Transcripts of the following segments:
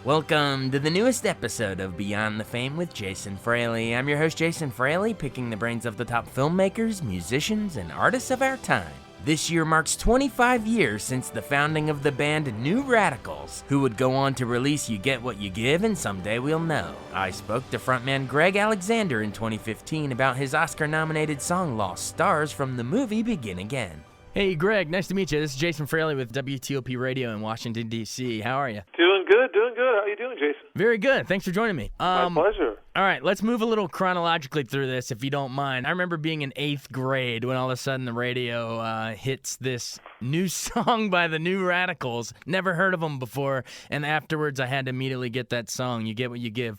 Welcome to the newest episode of Beyond the Fame with Jason Fraley. I'm your host, Jason Fraley, picking the brains of the top filmmakers, musicians, and artists of our time. This year marks 25 years since the founding of the band New Radicals, who would go on to release You Get What You Give and Someday We'll Know. I spoke to frontman Greg Alexander in 2015 about his Oscar-nominated song Lost Stars from the movie Begin Again. Hey Greg, nice to meet you. This is Jason Fraley with WTOP Radio in Washington, D.C. How are you? Doing good, doing good. How you doing, Jason? Very good. Thanks for joining me. My pleasure. All right, let's move a little chronologically through this, if you don't mind. I remember being in 8th grade when all of a sudden the radio hits this new song by the New Radicals. Never heard of them before, and afterwards I had to immediately get that song, You Get What You Give.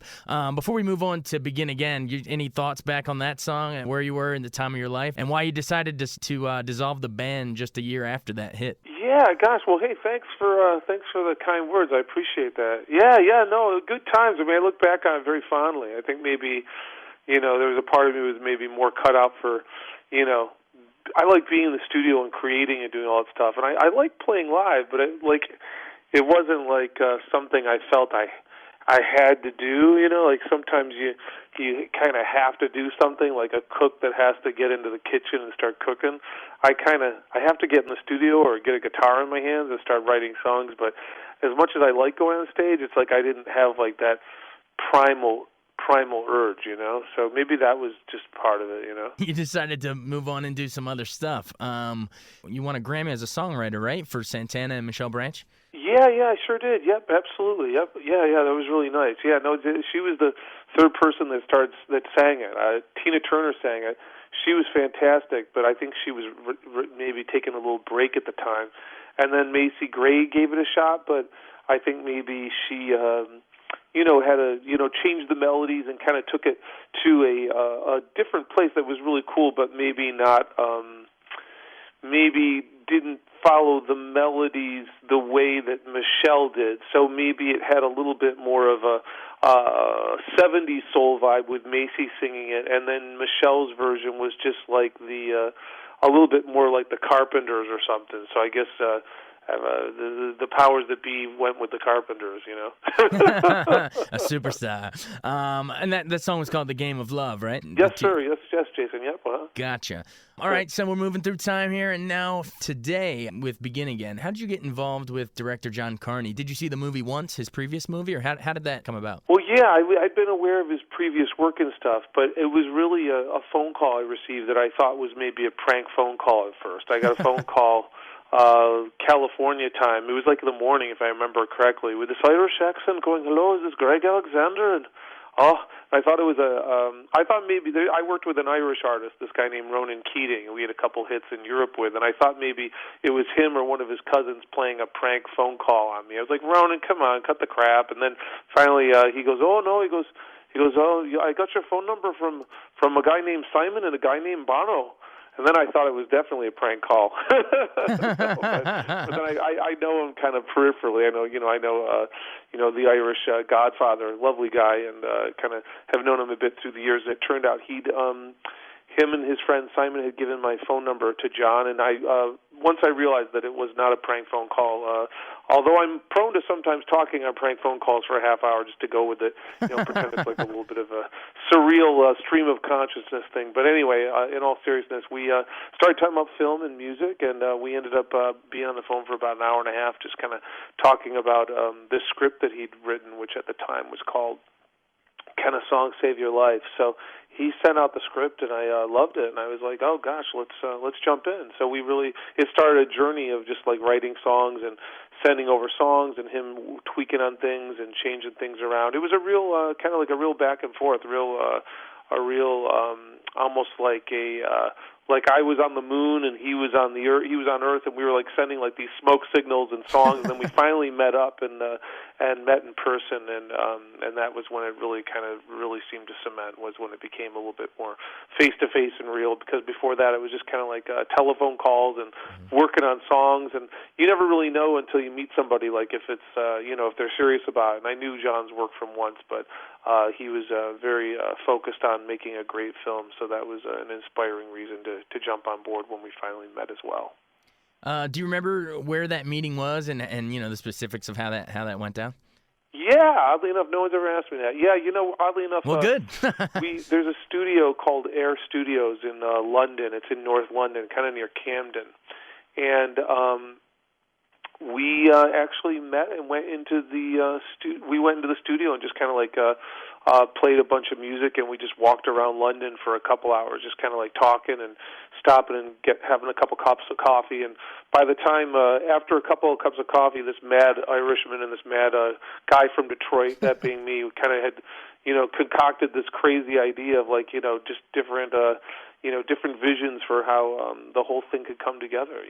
Before we move on to Begin Again, any thoughts back on that song and where you were in the time of your life, and why you decided to dissolve the band just a year after that hit? Yeah, gosh. Well, hey, thanks for the kind words. I appreciate that. Yeah, no, good times. I mean, I look back on it very fondly. I think maybe, there was a part of me that was maybe more cut out for, I like being in the studio and creating and doing all that stuff, and I like playing live, but it wasn't like something I felt I had to do. Like sometimes you kind of have to do something, like a cook that has to get into the kitchen and start cooking. I have to get in the studio or get a guitar in my hands and start writing songs. But as much as I like going on stage, it's like I didn't have like that primal urge, So maybe that was just part of it, You decided to move on and do some other stuff. You won a Grammy as a songwriter, right, for Santana and Michelle Branch? Yeah, I sure did. Yep, absolutely. Yep, yeah, that was really nice. Yeah, no, she was the third person that sang it. Tina Turner sang it. She was fantastic, but I think she was maybe taking a little break at the time. And then Macy Gray gave it a shot, but I think maybe she, had to, change the melodies and kind of took it to a different place that was really cool, but maybe not, maybe didn't follow the melodies the way that Michelle did. So maybe it had a little bit more of a 70s soul vibe with Macy singing it, and then Michelle's version was just like a little bit more like the Carpenters or something. So I guess the powers that be went with the Carpenters, A superstar. And that song was called The Game of Love, right? Yes, sir. Yes, Jason. Yep. Gotcha. All right, so we're moving through time here, and now today with Begin Again. How did you get involved with director John Carney? Did you see the movie once, his previous movie, or how did that come about? Well, yeah, I'd been aware of his previous work and stuff, but it was really a phone call I received that I thought was maybe a prank phone call at first. I got a phone call California time. It was like in the morning, if I remember correctly, with this Irish accent going, "Hello, is this Greg Alexander?" And I thought it was I thought maybe I worked with an Irish artist, this guy named Ronan Keating, and we had a couple hits in Europe with, and I thought maybe it was him or one of his cousins playing a prank phone call on me. I was like, "Ronan, come on, cut the crap." And then finally he goes, "Oh no," he goes, "Oh, I got your phone number from a guy named Simon and a guy named Bono." And then I thought it was definitely a prank call. but then I know him kind of peripherally. I know the Irish Godfather, lovely guy, and kind of have known him a bit through the years. It turned out him and his friend Simon had given my phone number to John, and once I realized that it was not a prank phone call, although I'm prone to sometimes talking on prank phone calls for a half hour just to go with it, pretend it's like a little bit of a surreal stream of consciousness thing. But anyway, in all seriousness, we started talking about film and music, and we ended up being on the phone for about an hour and a half, just kind of talking about this script that he'd written, which at the time was called Can a Song Save Your Life? So he sent out the script, and I loved it, and I was like, "Oh gosh, let's jump in." So it started a journey of just like writing songs and sending over songs, and him tweaking on things and changing things around. It was a real kind of like a real back and forth, almost like I was on the moon and he was on Earth, and we were like sending like these smoke signals and songs, and then we finally met up and met in person, and that was when it really seemed to cement, was when it became a little bit more face to face and real, because before that it was just kind of like telephone calls and working on songs, and you never really know until you meet somebody, like if it's if they're serious about it. And I knew John's work from once, but he was very focused on making a great film, so that was an inspiring reason to jump on board when we finally met as well. Do you remember where that meeting was and the specifics of how that went down? Yeah, oddly enough, no one's ever asked me that. Yeah, oddly enough, Well, good. there's a studio called Air Studios in London. It's in North London, kind of near Camden, and we actually met and went into the studio and just kind of like played a bunch of music, and we just walked around London for a couple hours, just kind of like talking and stopping and having a couple cups of coffee. And by the time after a couple of cups of coffee, this mad Irishman and this mad guy from Detroit, that being me, kind of had concocted this crazy idea of like just different different visions for how the whole thing could come together.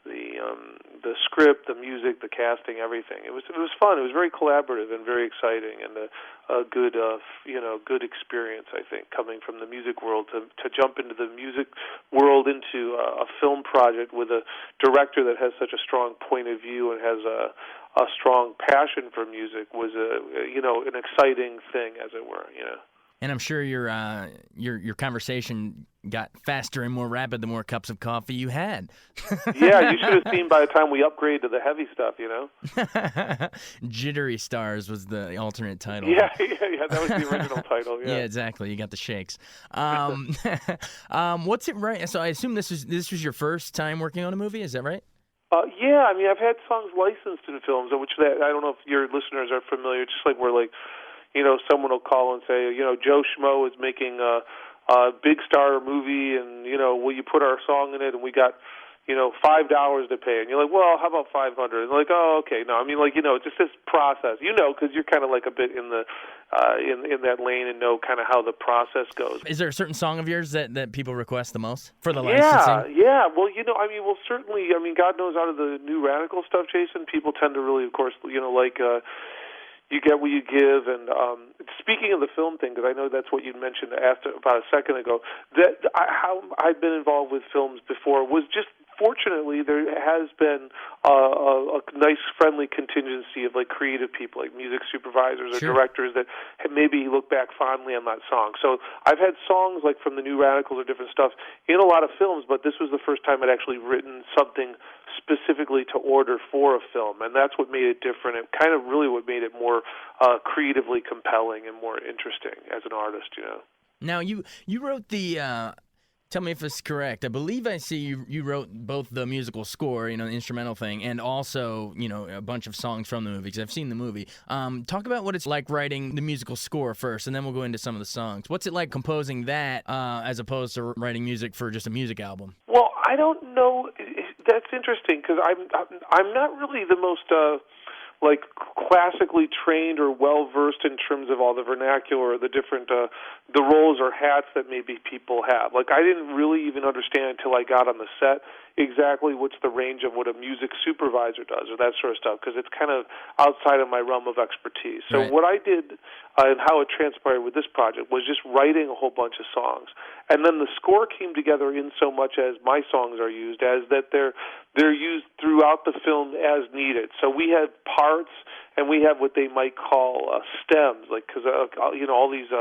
The script, the music, the casting, everything. It was fun. It was very collaborative and very exciting, and a good good experience, I think, coming from the music world to jump into the music world into a film project with a director that has such a strong point of view and has a strong passion for music was an exciting thing, as it were. And I'm sure your conversation got faster and more rapid the more cups of coffee you had. Yeah, you should have seen by the time we upgraded to the heavy stuff, Jittery Stars was the alternate title. Yeah, that was the original title. Yeah, exactly. You got the shakes. What's it right? So I assume this was your first time working on a movie. Is that right? Yeah, I mean, I've had songs licensed in films, which I don't know if your listeners are familiar. Just like we're like, someone will call and say, Joe Schmo is making a big star movie, and will you put our song in it? And we got $5 to pay, and you're like, well, how about 500? And they're like, oh, okay. No, I mean, like it's just this process, because you're kind of like a bit in the in that lane and know kind of how the process goes. Is there a certain song of yours that people request the most for the licensing? Yeah. Well, certainly. I mean, God knows, out of the New Radical stuff, Jason, people tend to really, of course, like. You get what you give, and speaking of the film thing, because I know that's what you asked about a second ago, how I've been involved with films before was just, fortunately, there has been a nice, friendly contingency of like creative people, like music supervisors or directors that maybe look back fondly on that song. So I've had songs like from the New Radicals or different stuff in a lot of films, but this was the first time I'd actually written something specifically to order for a film, and that's what made it different, and kind of really what made it more creatively compelling and more interesting as an artist. Now you wrote the. Tell me if it's correct. I believe I see you wrote both the musical score, the instrumental thing, and also, a bunch of songs from the movie, because I've seen the movie. Talk about what it's like writing the musical score first, and then we'll go into some of the songs. What's it like composing that as opposed to writing music for just a music album? Well, I don't know. That's interesting, because I'm not really the most classically trained or well-versed in terms of all the vernacular or the different the roles or hats that maybe people have. Like, I didn't really even understand until I got on the set exactly what's the range of what a music supervisor does or that sort of stuff, because it's kind of outside of my realm of expertise. So what I did and how it transpired with this project was just writing a whole bunch of songs. And then the score came together in so much as my songs are used, as that they're used throughout the film as needed. So we have parts, and we have what they might call stems, like, because all these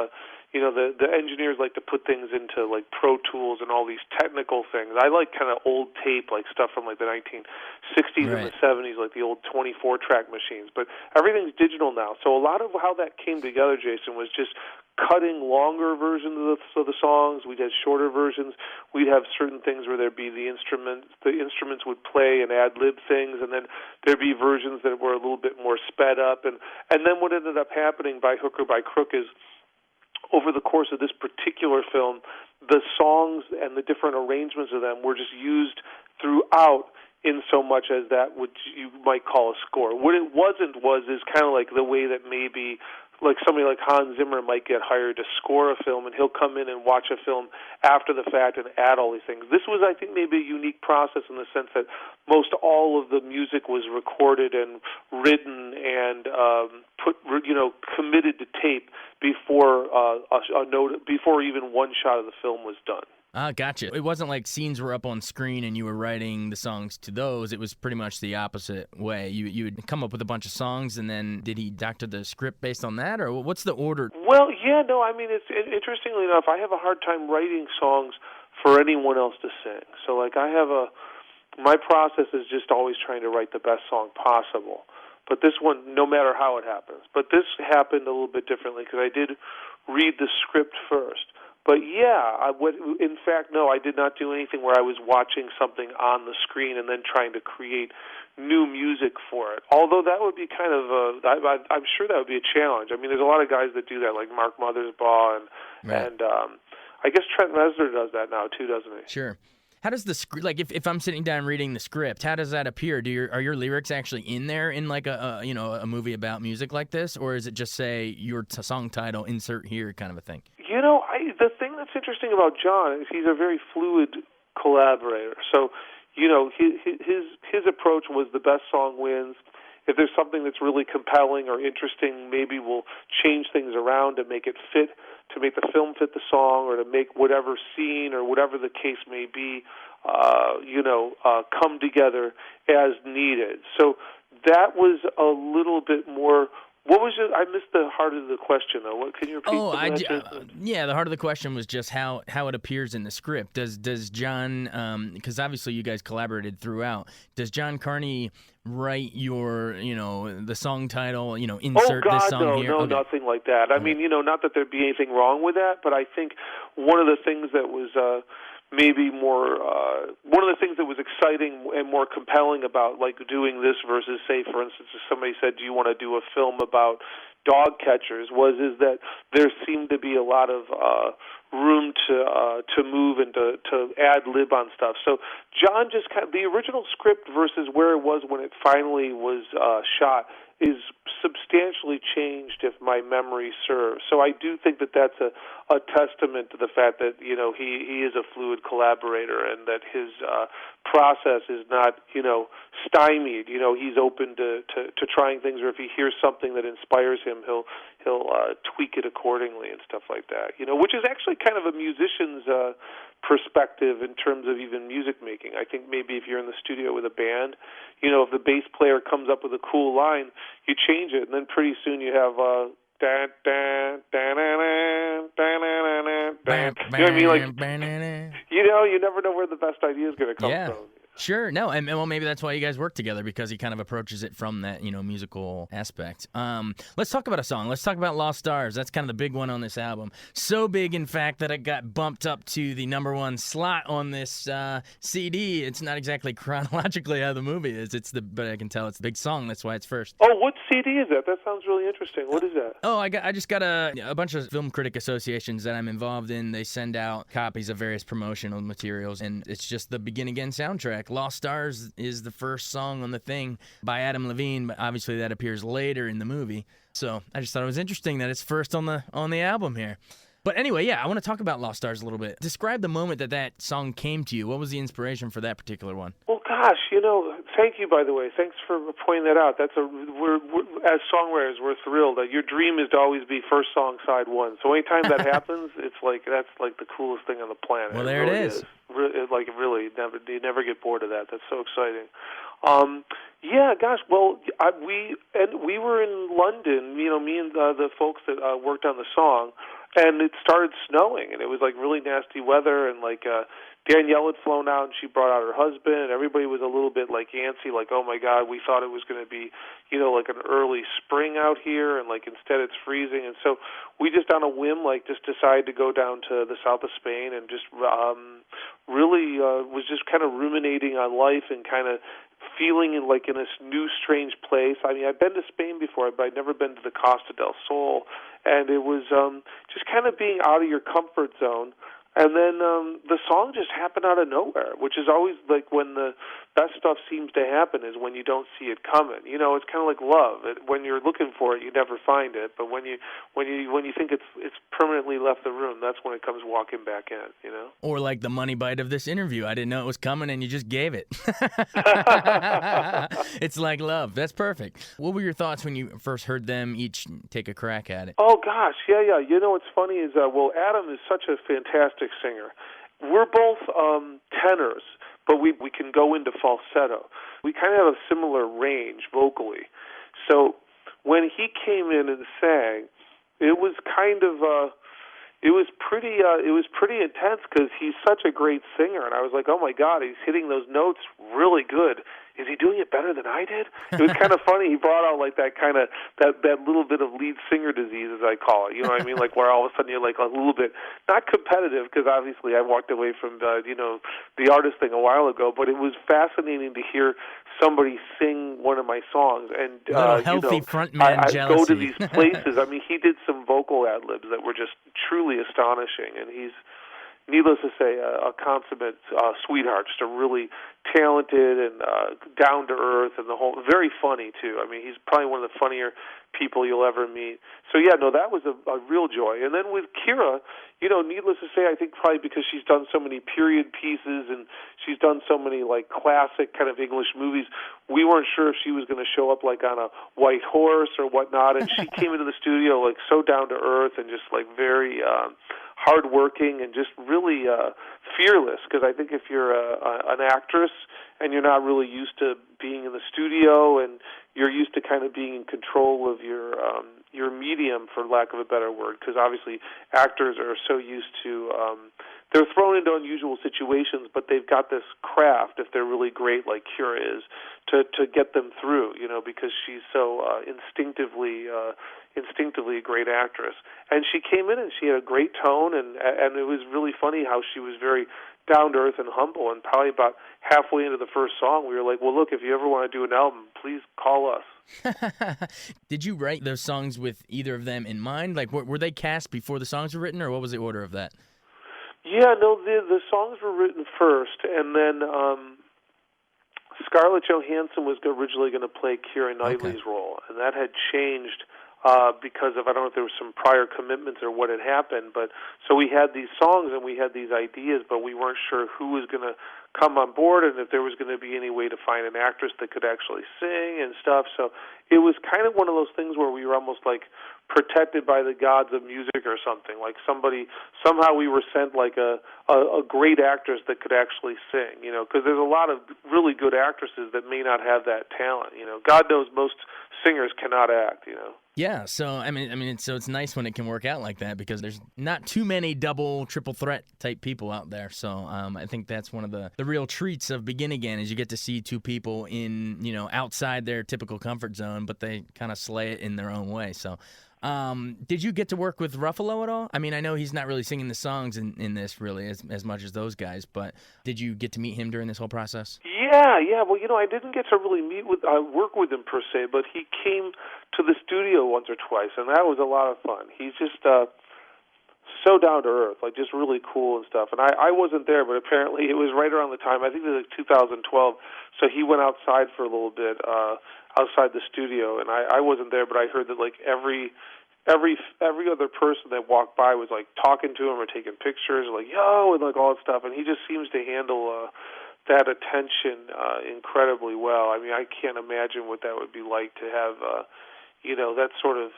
the engineers like to put things into like Pro Tools and all these technical things. I like kind of old tape, like stuff from like the 1960s and the 70s, like the old 24-track machines. But everything's digital now, so a lot of how that came together, Jason, was just cutting longer versions of the songs. We'd have shorter versions. We'd have certain things where there'd be the instruments would play and ad-lib things, and then there'd be versions that were a little bit more sped up. And then what ended up happening by hook or by crook is, over the course of this particular film, the songs and the different arrangements of them were just used throughout in so much as that which you might call a score. What it wasn't is kind of like the way that maybe like somebody like Hans Zimmer might get hired to score a film, and he'll come in and watch a film after the fact and add all these things. This was, I think, maybe a unique process in the sense that most all of the music was recorded and written and committed to tape before before even one shot of the film was done. Gotcha. It wasn't like scenes were up on screen and you were writing the songs to those. It was pretty much the opposite way. You would come up with a bunch of songs, and then did he doctor the script based on that, or what's the order? Well, yeah, no, I mean, it's interestingly enough, I have a hard time writing songs for anyone else to sing. So, like, my process is just always trying to write the best song possible. But this one, no matter how it happens. But this happened a little bit differently because I did read the script first. But yeah, in fact, no, I did not do anything where I was watching something on the screen and then trying to create new music for it. Although that would be kind of I'm sure that would be a challenge. I mean, there's a lot of guys that do that, like Mark Mothersbaugh and I guess Trent Reznor does that now too, doesn't he? Sure. How does the script, like if I'm sitting down reading the script, how does that appear? Are your lyrics actually in there in like a movie about music like this, or is it just say your song title, insert here kind of a thing? You know, the thing that's interesting about John is he's a very fluid collaborator. So, you know, his approach was the best song wins. If there's something that's really compelling or interesting, maybe we'll change things around to make it fit, to make the film fit the song, or to make whatever scene or whatever the case may be, come together as needed. So that was a little bit more. What was it? I missed the heart of the question, though. What can you repeat? The heart of the question was just how it appears in the script. Does John, because obviously you guys collaborated throughout, does John Carney write your, the song title, insert this song here? No, okay. Nothing like that. I mean, not that there'd be anything wrong with that, but I think one of the things that was maybe more, one of the things that was exciting and more compelling about like doing this versus, say, for instance, if somebody said, do you want to do a film about dog catchers, is that there seemed to be a lot of room to move and to ad lib on stuff. So John just the original script versus where it was when it finally was shot is substantially changed, if my memory serves. So I do think that that's a testament to the fact that he is a fluid collaborator and that his process is not stymied. He's open to trying things, or if he hears something that inspires him, he'll tweak it accordingly and stuff like that. Which is actually kind of a musician's perspective in terms of even music making. I think maybe if you're in the studio with a band, if the bass player comes up with a cool line, you change it, and then pretty soon you have you know what I mean? Like, you never know where the best idea is going to come from. Sure. No, and well, maybe that's why you guys work together, because he kind of approaches it from that, musical aspect. Let's talk about a song. Let's talk about Lost Stars. That's kind of the big one on this album. So big, in fact, that it got bumped up to the #1 slot on this CD. It's not exactly chronologically how the movie is. But I can tell it's the big song. That's why it's first. Oh, what CD is that? That sounds really interesting. What is that? Oh, I just got a bunch of film critic associations that I'm involved in. They send out copies of various promotional materials, and it's just the Begin Again soundtrack. Lost Stars is the first song on the thing by Adam Levine, but obviously that appears later in the movie. So I just thought it was interesting that it's first on the album here. But anyway, I want to talk about Lost Stars a little bit. Describe the moment that song came to you. What was the inspiration for that particular one? Well, gosh, thank you, by the way. Thanks for pointing that out. We're as songwriters, we're thrilled. Your dream is to always be first song, side one. So anytime that happens, it's that's like the coolest thing on the planet. Well, there it is. Really, you never get bored of that. That's so exciting. We were in London, me and the folks that worked on the song, and it started snowing, and it was like really nasty weather, and Danielle had flown out, and she brought out her husband, and everybody was a little bit antsy, oh my God, we thought it was going to be, an early spring out here, and instead it's freezing, and so we just on a whim just decided to go down to the south of Spain and just really was just kind of ruminating on life and kind of feeling in this new strange place. I mean, I've been to Spain before, but I'd never been to the Costa del Sol, and it was just kind of being out of your comfort zone. And then the song just happened out of nowhere, which is always when the best stuff seems to happen is when you don't see it coming. It's kind of like love. When you're looking for it, you never find it. But when you think it's permanently left the room, that's when it comes walking back in. Or like the money bite of this interview. I didn't know it was coming, and you just gave it. It's like love. That's perfect. What were your thoughts when you first heard them each take a crack at it? Oh gosh, yeah. What's funny is Adam is such a fantastic singer. We're both tenors, but we can go into falsetto. We kind of have a similar range vocally. So when he came in and sang, it was kind of it was pretty intense because he's such a great singer, and I was like, oh my God, he's hitting those notes really good. is he doing it better than I did? It was kind of funny. He brought out like that kind of that little bit of lead singer disease, as I call it. You know what I mean? Like where all of a sudden you're like a little bit not competitive, because obviously I walked away from the artist thing a while ago, but it was fascinating to hear somebody sing one of my songs, and healthy frontman I jealousy. go to these places. I mean, he did some vocal ad libs that were just truly astonishing, and he's, needless to say, a consummate sweetheart, just a really talented and down to earth, and the whole, very funny too. I mean, he's probably one of the funnier people you'll ever meet. So yeah, no, that was a real joy. And then with Kira, needless to say, I think probably because she's done so many period pieces and she's done so many like classic kind of English movies, we weren't sure if she was going to show up like on a white horse or whatnot. And she came into the studio like so down to earth and just like very hardworking and just really fearless. Because I think if you're an actress and you're not really used to being in the studio and you're used to kind of being in control of your medium, for lack of a better word, because obviously actors are so used to they're thrown into unusual situations, but they've got this craft, if they're really great like Kira is, to get them through, because she's so instinctively a great actress. And she came in and she had a great tone, and it was really funny how she was very down to earth and humble. And probably about halfway into the first song, we were like, well, look, if you ever want to do an album, please call us. Did you write those songs with either of them in mind? Like, were they cast before the songs were written, or what was the order of that? Yeah, no, the songs were written first, and then Scarlett Johansson was originally going to play Keira Knightley's role, and that had changed because of, I don't know if there was some prior commitments or what had happened, but so we had these songs and we had these ideas, but we weren't sure who was going to come on board and if there was going to be any way to find an actress that could actually sing and stuff. So it was kind of one of those things where we were almost like protected by the gods of music or something. Like somehow we were sent like a great actress that could actually sing, because there's a lot of really good actresses that may not have that talent. God knows most singers cannot act, Yeah, so I mean, so it's nice when it can work out like that, because there's not too many double, triple threat type people out there. So I think that's one of the real treats of Begin Again, is you get to see two people in outside their typical comfort zone, but they kind of slay it in their own way. So. Did you get to work with Ruffalo at all? I mean, I know he's not really singing the songs in this really as much as those guys, but did you get to meet him during this whole process? Yeah. Well, I didn't get to really work with him per se, but he came to the studio once or twice, and that was a lot of fun. He's just so down to earth, like just really cool and stuff. And I wasn't there, but apparently it was right around the time, I think it was like 2012, so he went outside for a little bit, outside the studio, and I wasn't there, but I heard that like every other person that walked by was like talking to him or taking pictures, like yo, and like all that stuff. And he just seems to handle that attention incredibly well. I mean, I can't imagine what that would be like to have that sort of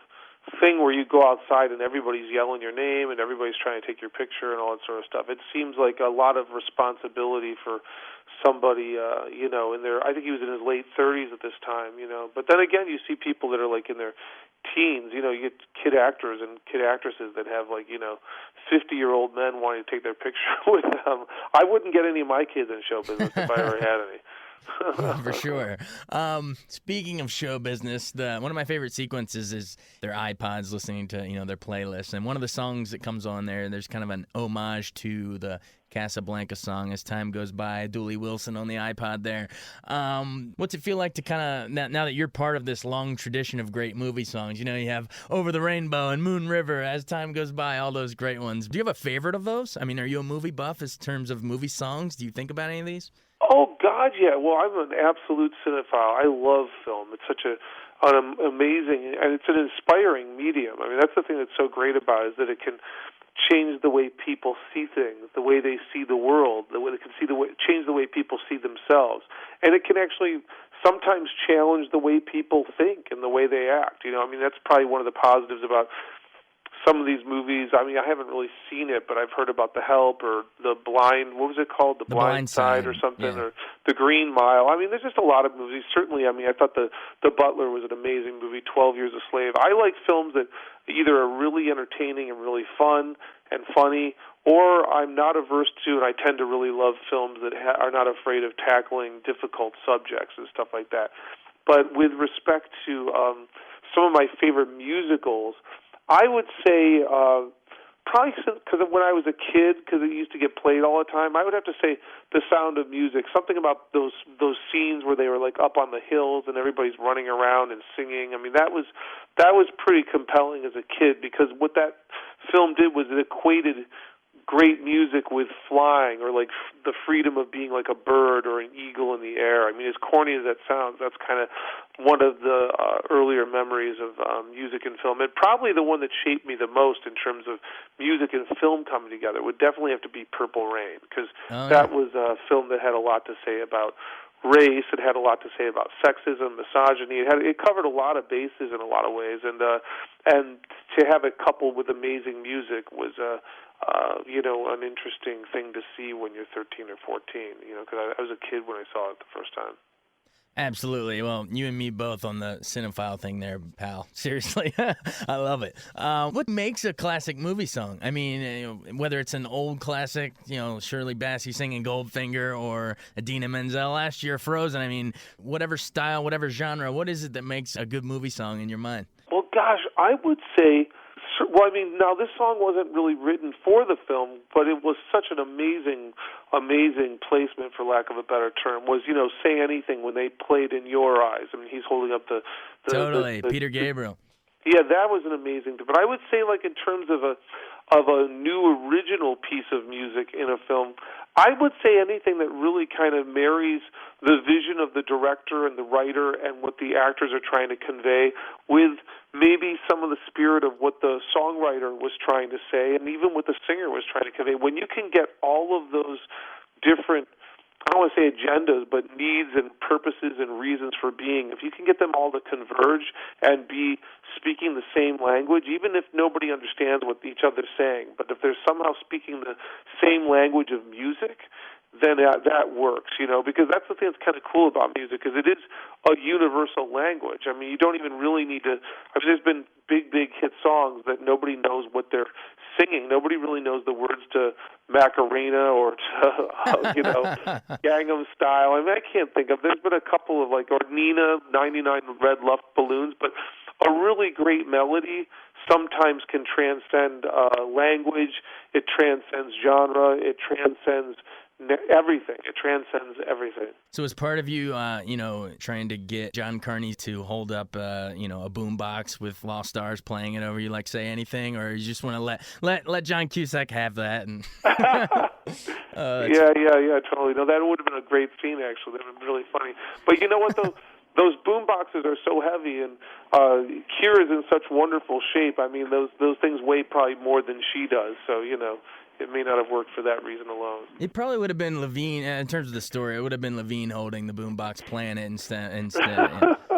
thing where you go outside and everybody's yelling your name and everybody's trying to take your picture and all that sort of stuff. It seems like a lot of responsibility for somebody, in their, I think he was in his late 30s at this time, But then again, you see people that are like in their teens, you get kid actors and kid actresses that have like, 50-year-old men wanting to take their picture with them. I wouldn't get any of my kids in show business if I ever had any. For sure. Speaking of show business, one of my favorite sequences is their iPods listening to their playlist, and one of the songs that comes on there's kind of an homage to the Casablanca song, As Time Goes By, Dooley Wilson on the iPod there. What's it feel like to kind of, now that you're part of this long tradition of great movie songs, you have Over the Rainbow and Moon River, As Time Goes By, all those great ones. Do you have a favorite of those? I mean, are you a movie buff in terms of movie songs? Do you think about any of these? Oh, God, yeah. Well, I'm an absolute cinephile. I love film. It's such an amazing, and it's an inspiring medium. I mean, that's the thing that's so great about it, is that it can change the way people see things, the way they see the world, the way they can change the way people see themselves. And it can actually sometimes challenge the way people think and the way they act. I mean, that's probably one of the positives about some of these movies. I mean, I haven't really seen it, but I've heard about The Help or The Blind. What was it called? The Blind Side or something, yeah. or The Green Mile. I mean, there's just a lot of movies. Certainly, I mean, I thought The Butler was an amazing movie. 12 Years a Slave. I like films that either are really entertaining and really fun and funny, or I'm not averse to, and I tend to really love films that are not afraid of tackling difficult subjects and stuff like that. But with respect to some of my favorite musicals, I would say probably because when I was a kid, because it used to get played all the time, I would have to say The Sound of Music. Something about those scenes where they were like up on the hills and everybody's running around and singing. I mean, that was pretty compelling as a kid, because what that film did was it equated great music with flying, or like the freedom of being like a bird or an eagle in the air. I mean, as corny as that sounds, that's kind of one of the earlier memories of music and film, and probably the one that shaped me the most in terms of music and film coming together would definitely have to be Purple Rain, because that was a film that had a lot to say about race. It had a lot to say about sexism, misogyny. It covered a lot of bases in a lot of ways, and to have it coupled with amazing music was an interesting thing to see when you're 13 or 14. Because I was a kid when I saw it the first time. Absolutely. Well, you and me both on the cinephile thing there, pal. Seriously. I love it. What makes a classic movie song? I mean, whether it's an old classic, Shirley Bassey singing Goldfinger, or Idina Menzel last year, Frozen. I mean, whatever style, whatever genre, what is it that makes a good movie song in your mind? Well, gosh, I would say... Well, I mean, now this song wasn't really written for the film, but it was such an amazing placement, for lack of a better term, was, Say Anything, when they played In Your Eyes. I mean, he's holding up the Totally, Peter Gabriel. Yeah, that was an amazing thing. But I would say, like, in terms of a new original piece of music in a film, I would say anything that really kind of marries the vision of the director and the writer and what the actors are trying to convey with maybe some of the spirit of what the songwriter was trying to say, and even what the singer was trying to convey. When you can get all of those different, I don't want to say agendas, but needs and purposes and reasons for being, if you can get them all to converge and be speaking the same language, even if nobody understands what each other's saying, but if they're somehow speaking the same language of music, then that works, because that's the thing that's kind of cool about music, because it is a universal language. I mean, you don't even really need to... I mean, there's been big hit songs that nobody knows what they're singing. Nobody really knows the words to Macarena or to, Gangnam Style. I mean, I can't think of... There's been a couple of, or Nina, 99 Red Luft Balloons, but a really great melody sometimes can transcend language. It transcends genre. It transcends everything. It transcends everything. So as part of you, trying to get John Carney to hold up, a boombox with Lost Stars playing it over you, like Say Anything, or you just want to let John Cusack have that? And yeah, totally. No, that would have been a great scene, actually. That would have been really funny. But you know what, though? Those boom boxes are so heavy, and Kira's in such wonderful shape. I mean, those things weigh probably more than she does, so, it may not have worked for that reason alone. It probably would have been Levine, in terms of the story, it would have been Levine holding the boombox playing it instead.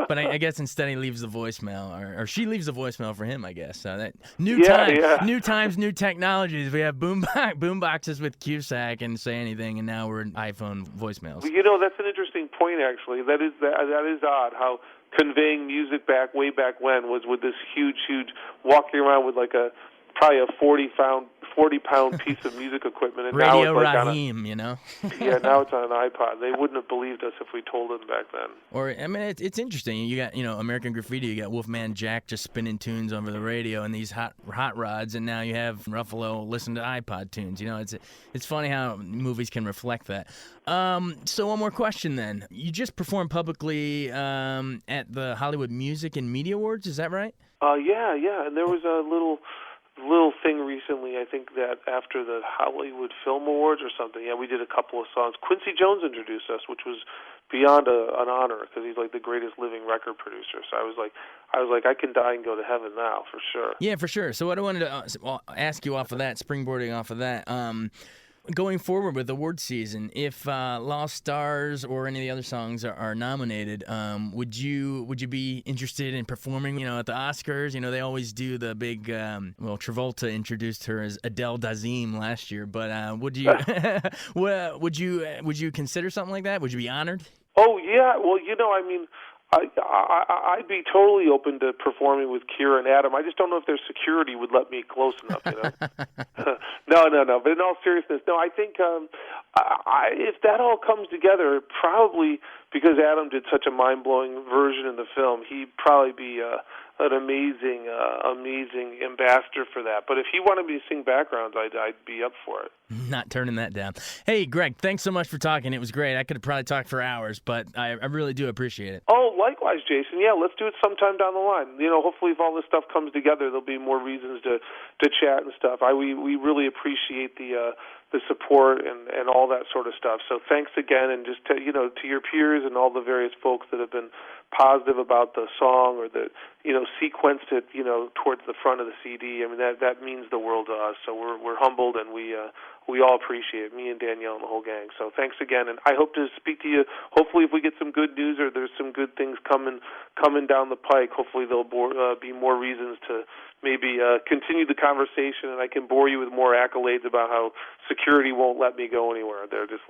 But I guess instead he leaves the voicemail, or she leaves the voicemail for him, I guess. So that new times, new technologies. We have boomboxes with Cusack and Say Anything, and now we're in iPhone voicemails. Well, that's an interesting point, actually. That is odd, how conveying music way back when was with this huge, walking around with probably a 40-pound piece of music equipment, and Radio now it's Raheem, now it's on an iPod. They wouldn't have believed us if we told them back then. Or I mean, it's interesting. You got American Graffiti. You got Wolfman Jack just spinning tunes over the radio and these hot rods, and now you have Ruffalo listen to iPod tunes. It's funny how movies can reflect that. So one more question then. You just performed publicly at the Hollywood Music and Media Awards. Is that right? Yeah, and there was a little thing recently, I think that after the Hollywood Film Awards or something, we did a couple of songs. Quincy Jones introduced us, which was beyond an honor, because he's like the greatest living record producer. So I was like, I can die and go to heaven now, for sure. Yeah, for sure. So what I wanted to ask you off of that, springboarding off of that, Going forward with award season, if Lost Stars or any of the other songs are nominated, would you be interested in performing? At the Oscars, they always do the big. Travolta introduced her as Adele Dazeem last year, but would you would you consider something like that? Would you be honored? Oh yeah, well I mean. I'd be totally open to performing with Keira and Adam. I just don't know if their security would let me close enough, No. But in all seriousness, no, I think if that all comes together, probably because Adam did such a mind-blowing version in the film, he'd probably be an amazing ambassador for that. But if he wanted me to sing backgrounds, I'd be up for it. Not turning that down. Hey, Greg, thanks so much for talking. It was great. I could have probably talked for hours, but I really do appreciate it. Oh, likewise, Jason. Yeah, let's do it sometime down the line. Hopefully if all this stuff comes together, there'll be more reasons to chat and stuff. We really appreciate the support and all that sort of stuff. So thanks again, and just to your peers and all the various folks that have been positive about the song or that sequenced it towards the front of the CD. I mean that means the world to us. So we're humbled, and we all appreciate it, me and Danielle and the whole gang. So thanks again, and I hope to speak to you. Hopefully, if we get some good news or there's some good things coming down the pike, hopefully there'll be more reasons to maybe continue the conversation, and I can bore you with more accolades about how security won't let me go anywhere. They're just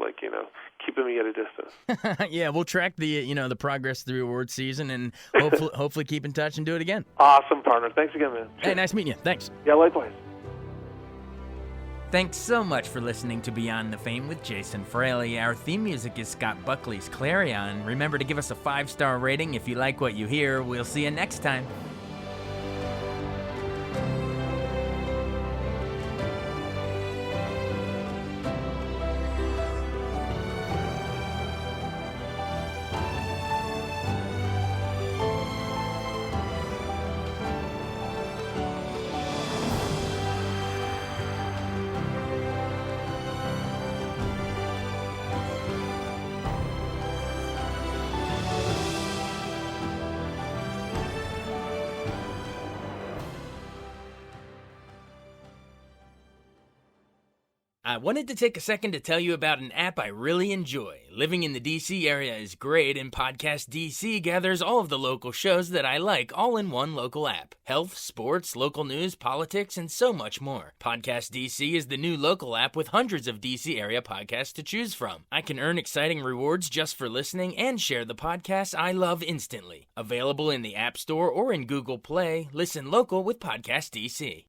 keeping me at a distance. Yeah, we'll track the the progress through award season, and hopefully keep in touch and do it again. Awesome, partner. Thanks again, man. Hey, nice meeting you. Thanks. Yeah, likewise. Thanks so much for listening to Beyond the Fame with Jason Fraley. Our theme music is Scott Buckley's Clarion. Remember to give us a 5-star rating if you like what you hear. We'll see you next time. I wanted to take a second to tell you about an app I really enjoy. Living in the DC area is great, and Podcast DC gathers all of the local shows that I like all in one local app. Health, sports, local news, politics, and so much more. Podcast DC is the new local app with hundreds of DC area podcasts to choose from. I can earn exciting rewards just for listening and share the podcasts I love instantly. Available in the App Store or in Google Play, listen local with Podcast DC.